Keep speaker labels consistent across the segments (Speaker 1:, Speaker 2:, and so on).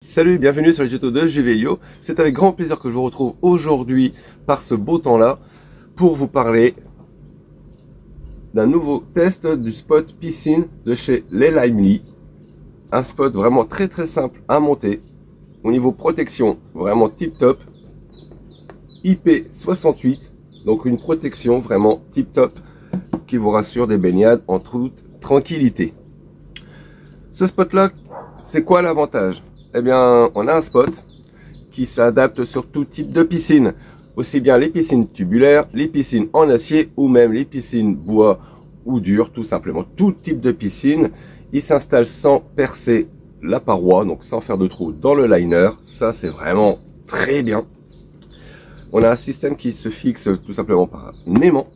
Speaker 1: Salut, bienvenue sur le tuto de JVio. C'est avec grand plaisir que je vous retrouve aujourd'hui par ce beau temps-là pour vous parler d'un nouveau test du spot piscine de chez Les Limely. Un spot vraiment très simple à monter. Au niveau protection, vraiment tip top. IP68, donc une protection vraiment tip top qui vous rassure des baignades en toute tranquillité. Ce spot-là, c'est quoi l'avantage? Eh bien, on a un spot qui s'adapte sur tout type de piscine, aussi bien les piscines tubulaires, les piscines en acier ou même les piscines bois ou dur, tout simplement. Tout type de piscine, il s'installe sans percer la paroi, donc sans faire de trou dans le liner. Ça, c'est vraiment très bien. On a un système qui se fixe tout simplement par un aimant.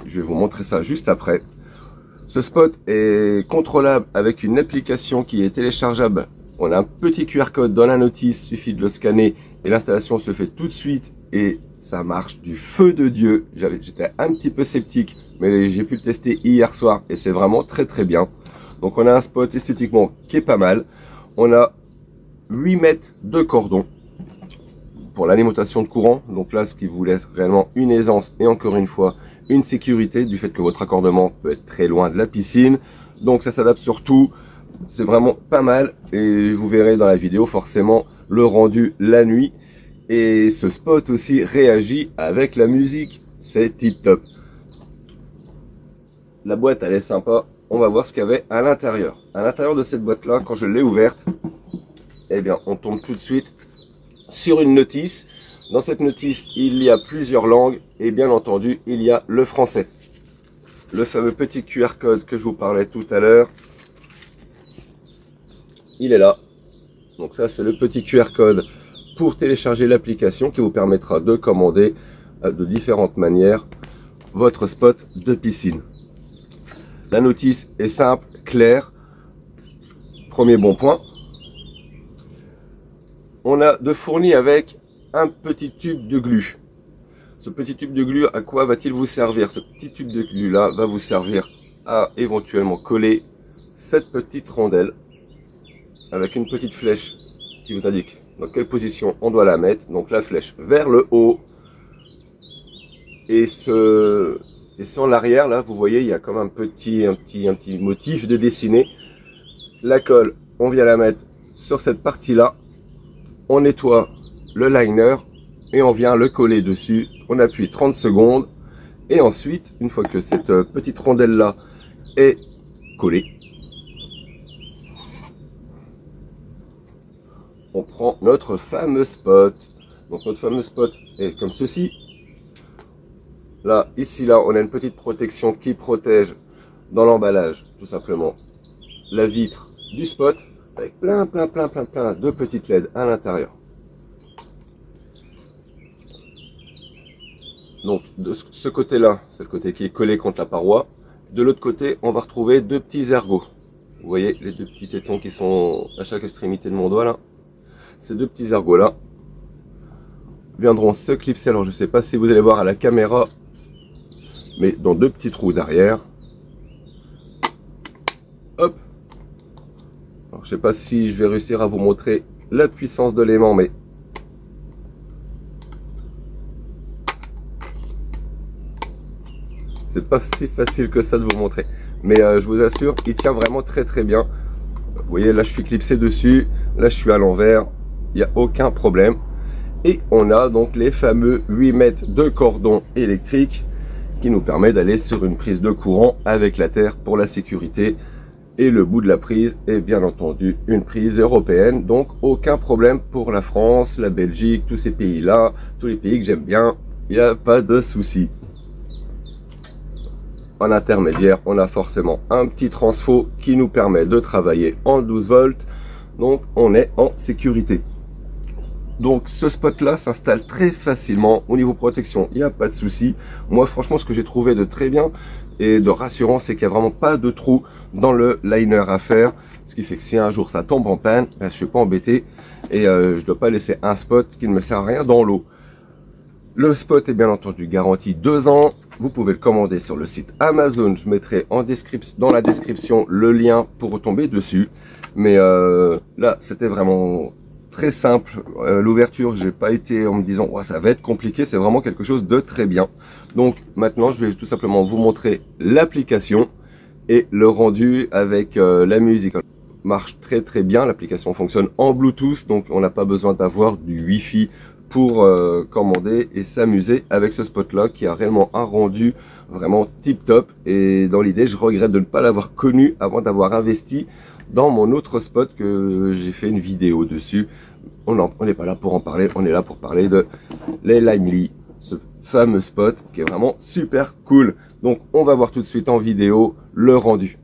Speaker 1: Je vais vous montrer ça juste après. Ce spot est contrôlable avec une application qui est téléchargeable. On a un petit QR code dans la notice, il suffit de le scanner et l'installation se fait tout de suite et ça marche du feu de Dieu. J'étais un petit peu sceptique, mais j'ai pu le tester hier soir et c'est vraiment très bien. Donc on a un spot esthétiquement qui est pas mal. On a 8 mètres de cordon pour l'alimentation de courant. Donc là, ce qui vous laisse réellement une aisance et encore une fois une sécurité du fait que votre raccordement peut être très loin de la piscine. Donc ça s'adapte sur tout. C'est vraiment pas mal et vous verrez dans la vidéo forcément le rendu la nuit. Et ce spot aussi réagit avec la musique, c'est tip top. La boîte elle est sympa, on va voir ce qu'il y avait à l'intérieur. À l'intérieur de cette boîte là, quand je l'ai ouverte, eh bien on tombe tout de suite sur une notice. Dans cette notice il y a plusieurs langues et bien entendu il y a le français. Le fameux petit QR code que je vous parlais tout à l'heure, il est là. Donc ça c'est le petit QR code pour télécharger l'application qui vous permettra de commander de différentes manières votre spot de piscine. La notice est simple, claire. Premier bon point. On a de fourni avec un petit tube de glu. Ce petit tube de glu, à quoi va-t-il vous servir? Ce petit tube de glu là va vous servir à éventuellement coller cette petite rondelle avec une petite flèche qui vous indique dans quelle position on doit la mettre. Donc la flèche vers le haut et sur l'arrière là vous voyez il y a comme un petit motif de dessiné. La colle on vient la mettre sur cette partie là, on nettoie le liner et on vient le coller dessus. On appuie 30 secondes et ensuite une fois que cette petite rondelle là est collée, on prend notre fameux spot. Donc notre fameux spot est comme ceci. Là, ici, là, on a une petite protection qui protège dans l'emballage, tout simplement, la vitre du spot, avec plein de petites LED à l'intérieur. Donc de ce côté-là, c'est le côté qui est collé contre la paroi. De l'autre côté, on va retrouver deux petits ergots. Vous voyez les deux petits tétons qui sont à chaque extrémité de mon doigt là. Ces deux petits ergots là viendront se clipser. Alors je ne sais pas si vous allez voir à la caméra, mais dans deux petits trous derrière. Hop. Alors je ne sais pas si je vais réussir à vous montrer la puissance de l'aimant, mais c'est pas si facile que ça de vous montrer. Mais je vous assure, il tient vraiment très bien. Vous voyez là je suis clipsé dessus, là je suis à l'envers. Il n'y a aucun problème. Et on a donc les fameux 8 mètres de cordon électrique qui nous permet d'aller sur une prise de courant avec la terre pour la sécurité. Et le bout de la prise est bien entendu une prise européenne. Donc aucun problème pour la France, la Belgique, tous ces pays-là, tous les pays que j'aime bien. Il n'y a pas de souci. En intermédiaire, on a forcément un petit transfo qui nous permet de travailler en 12 volts. Donc on est en sécurité. Donc ce spot là s'installe très facilement. Au niveau protection, il n'y a pas de souci. Moi franchement ce que j'ai trouvé de très bien et de rassurant, c'est qu'il n'y a vraiment pas de trou dans le liner à faire. Ce qui fait que si un jour ça tombe en panne, ben, je ne suis pas embêté. Et je ne dois pas laisser un spot qui ne me sert à rien dans l'eau. Le spot est bien entendu garanti 2 ans. Vous pouvez le commander sur le site Amazon. Je mettrai dans la description le lien pour retomber dessus. Mais là c'était vraiment très simple. L'ouverture, j'ai pas été en me disant oh, ça va être compliqué, c'est vraiment quelque chose de très bien. Donc maintenant je vais tout simplement vous montrer l'application et le rendu avec la musique. Marche très bien, l'application fonctionne en Bluetooth, donc on n'a pas besoin d'avoir du Wi-Fi pour commander et s'amuser avec ce spot-là qui a réellement un rendu vraiment tip top. Et dans l'idée, je regrette de ne pas l'avoir connu avant d'avoir investi dans mon autre spot que j'ai fait une vidéo dessus. On n'est pas là pour en parler, on est là pour parler de les Limely, ce fameux spot qui est vraiment super cool. Donc on va voir tout de suite en vidéo le rendu.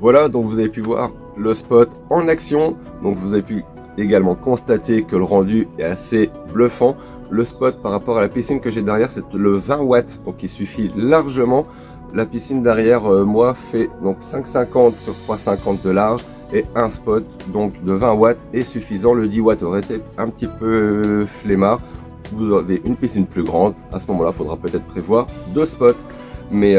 Speaker 1: Voilà, donc vous avez pu voir le spot en action. Donc vous avez pu également constater que le rendu est assez bluffant. Le spot par rapport à la piscine que j'ai derrière, c'est le 20 watts, donc il suffit largement. La piscine derrière moi fait donc 5,50 sur 3,50 de large et un spot donc de 20 watts est suffisant. Le 10 watts aurait été un petit peu flemmard. Vous avez une piscine plus grande, à ce moment là il faudra peut-être prévoir 2 spots, mais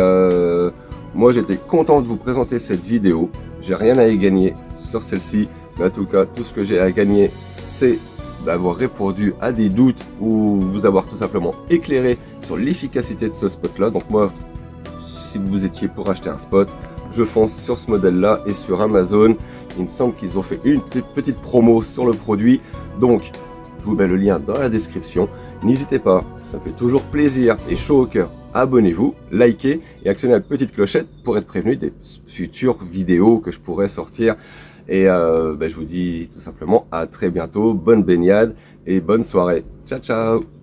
Speaker 1: moi j'étais content de vous présenter cette vidéo. J'ai rien à y gagner sur celle-ci, mais en tout cas tout ce que j'ai à gagner c'est d'avoir répondu à des doutes ou vous avoir tout simplement éclairé sur l'efficacité de ce spot là. Donc moi, si vous étiez pour acheter un spot, je fonce sur ce modèle là et sur Amazon. Il me semble qu'ils ont fait une petite promo sur le produit, donc je vous mets le lien dans la description. N'hésitez pas, ça fait toujours plaisir et chaud au cœur. Abonnez-vous, likez et actionnez la petite clochette pour être prévenu des futures vidéos que je pourrais sortir Et je vous dis tout simplement à très bientôt, bonne baignade et bonne soirée. Ciao ciao.